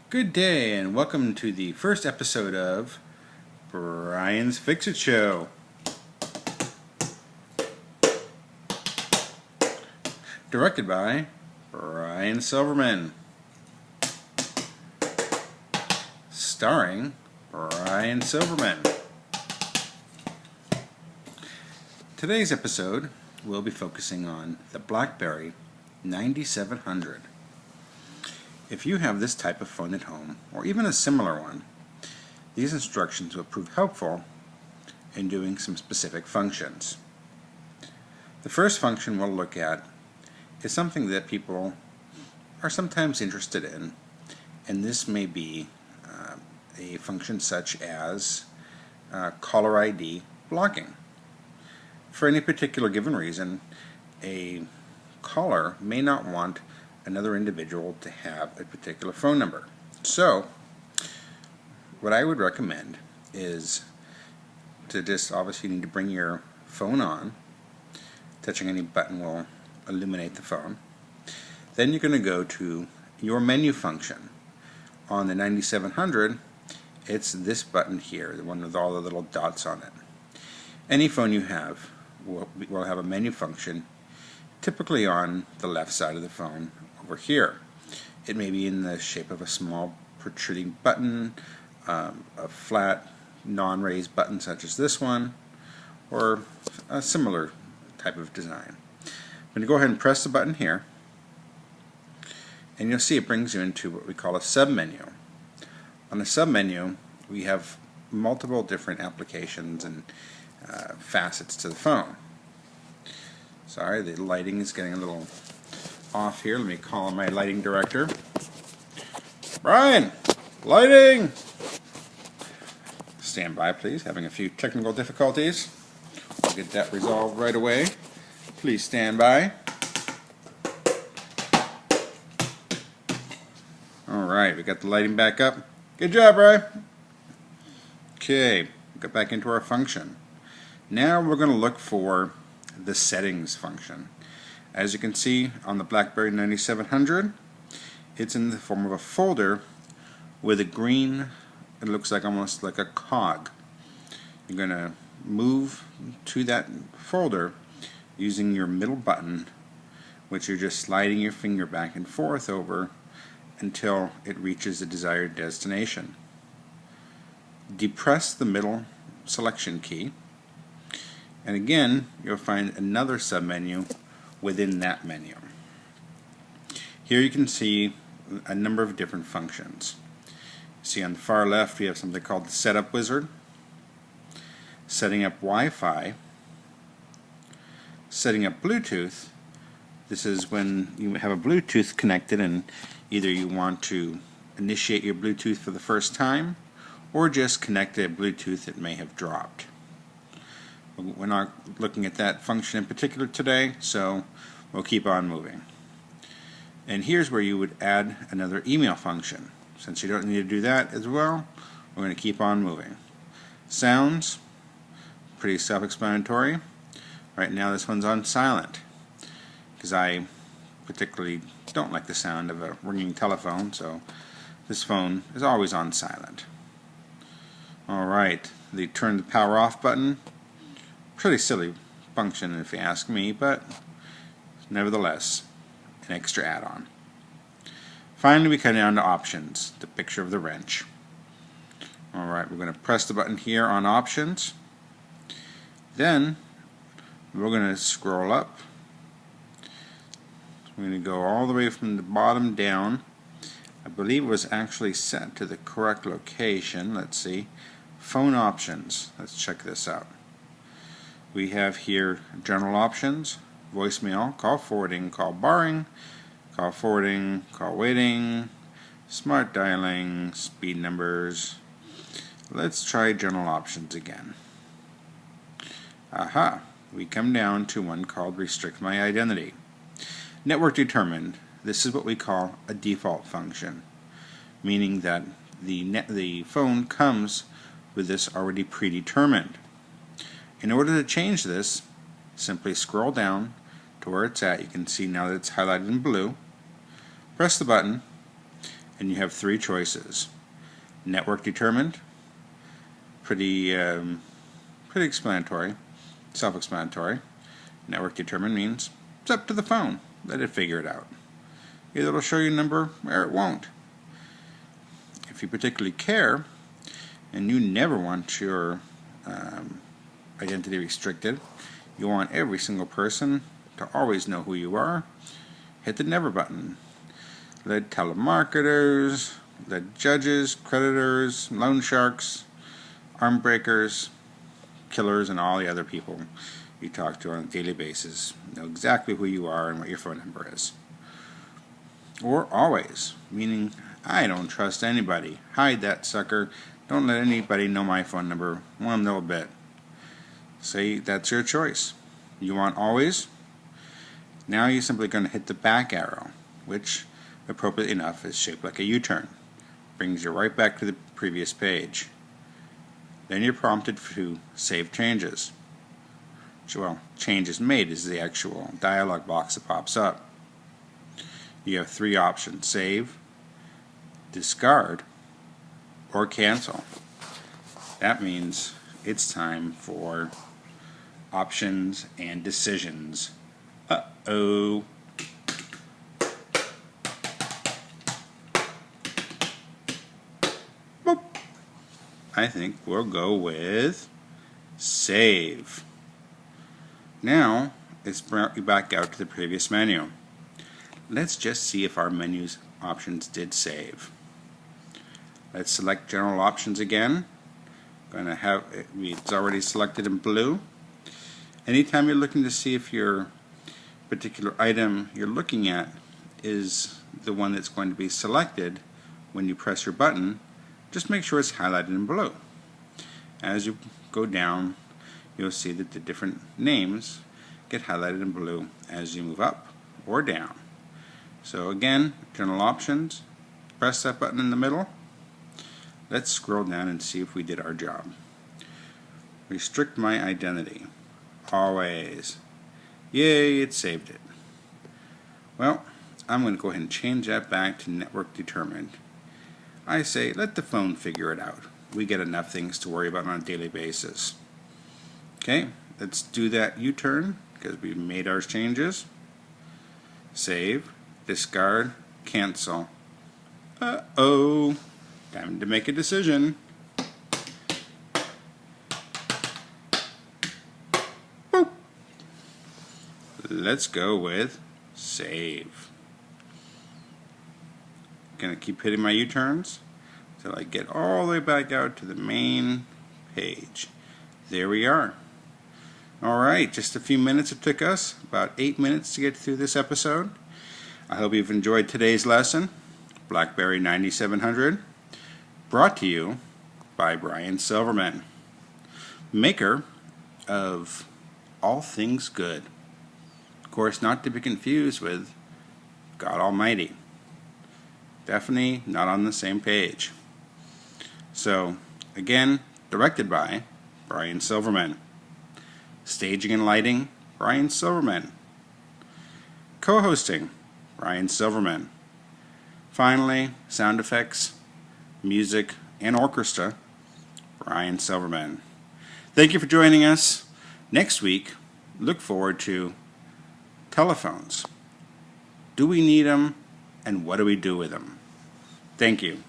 Good day, and welcome to the first episode of Brian's Fix-It Show. Directed by Brian Silverman. Starring Brian Silverman. Today's episode will be focusing on the Blackberry 9700. If you have this type of phone at home, or even a similar one, these instructions will prove helpful in doing some specific functions. The first function we'll look at is something that people are sometimes interested in, and this may be a function such as caller ID blocking. For any particular given reason, a caller may not want another individual to have a particular phone number. So, what I would recommend is to just obviously need to bring your phone on. Touching any button will illuminate the phone. Then you're going to go to your menu function. On the 9700, it's this button here, the one with all the little dots on it. Any phone you have will have a menu function, typically on the left side of the phone over here. It may be in the shape of a small protruding button, a flat non-raised button such as this one, or a similar type of design. I'm going to go ahead and press the button here, and you'll see it brings you into what we call a submenu. On the submenu, we have multiple different applications and facets to the phone. Sorry, the lighting is getting a little off here. Let me call on my lighting director. Brian, lighting! Stand by, please. Having a few technical difficulties. We'll get that resolved right away. Please stand by. Alright, we got the lighting back up. Good job, Brian. Okay, get back into our function. Now we're going to look for the settings function. As you can see on the Blackberry 9700, it's in the form of a folder with a green, it looks like almost like a cog. You're going to move to that folder using your middle button, which you're just sliding your finger back and forth over until it reaches the desired destination. Depress the middle selection key, and again you'll find another submenu within that menu. Here you can see a number of different functions. See on the far left we have something called the Setup Wizard, setting up Wi-Fi, setting up Bluetooth. This is when you have a Bluetooth connected and either you want to initiate your Bluetooth for the first time or just connect a Bluetooth that may have dropped. We're not looking at that function in particular today, so we'll keep on moving. And here's where you would add another email function. Since you don't need to do that as well, we're going to keep on moving. Sounds, pretty self-explanatory. Right now this one's on silent, because I particularly don't like the sound of a ringing telephone, so this phone is always on silent. Alright, the turn the power off button. Pretty silly function if you ask me, but nevertheless an extra add-on. Finally we come down to options, the picture of the wrench. Alright, we're going to press the button here on options. Then we're going to scroll up. We're going to go all the way from the bottom down. I believe it was actually set to the correct location. Let's see. Phone options. Let's check this out. We have here general options, voicemail, call forwarding, call barring, call forwarding, call waiting, smart dialing, speed numbers. Let's try general options again. Aha, we come down to one called restrict my identity. Network determined. This is what we call a default function, meaning that the phone comes with this already predetermined. In order to change this, simply scroll down to where it's at. You can see now that it's highlighted in blue. Press the button, and you have three choices. Network determined, pretty explanatory, self-explanatory. Network determined means it's up to the phone. Let it figure it out. Either it'll show you a number or it won't. If you particularly care and you never want your identity restricted, you want every single person to always know who you are, hit the never button. Let telemarketers, let judges, creditors, loan sharks, arm breakers, killers, and all the other people you talk to on a daily basis know exactly who you are and what your phone number is. Or always, meaning I don't trust anybody. Hide that sucker. Don't let anybody know my phone number one little bit. Say that's your choice. You want always? Now you're simply going to hit the back arrow, which, appropriately enough, is shaped like a U-turn. Brings you right back to the previous page. Then you're prompted to save changes. Well, changes made is the actual dialog box that pops up. You have three options: save, discard, or cancel. That means it's time for options and decisions. Uh-oh. Boop. I think we'll go with save. Now, it's brought you back out to the previous menu. Let's just see if our menu's options did save. Let's select general options again. It's already selected in blue. Anytime you're looking to see if your particular item you're looking at is the one that's going to be selected when you press your button, just make sure it's highlighted in blue. As you go down, you'll see that the different names get highlighted in blue as you move up or down. So again, general options, press that button in the middle. Let's scroll down and see if we did our job. Restrict my identity. Always. Yay, it saved it. Well, I'm going to go ahead and change that back to network determined. I say let the phone figure it out. We get enough things to worry about on a daily basis. Okay, let's do that U-turn because we've made our changes. Save, discard, cancel. Uh-oh. Time to make a decision. Boop. Let's go with save. Gonna keep hitting my U-turns until I get all the way back out to the main page. There we are. Alright, just a few minutes it took us, about 8 minutes to get through this episode. I hope you've enjoyed today's lesson, Blackberry 9700, brought to you by Brian Silverman, maker of All Things Good. Of course, not to be confused with God Almighty. Definitely not on the same page. So, again, directed by Brian Silverman. Staging and lighting, Brian Silverman. Co-hosting, Brian Silverman. Finally, sound effects, music, and orchestra, Brian Silverman. Thank you for joining us. Next week, look forward to telephones. Do we need them, and what do we do with them? Thank you.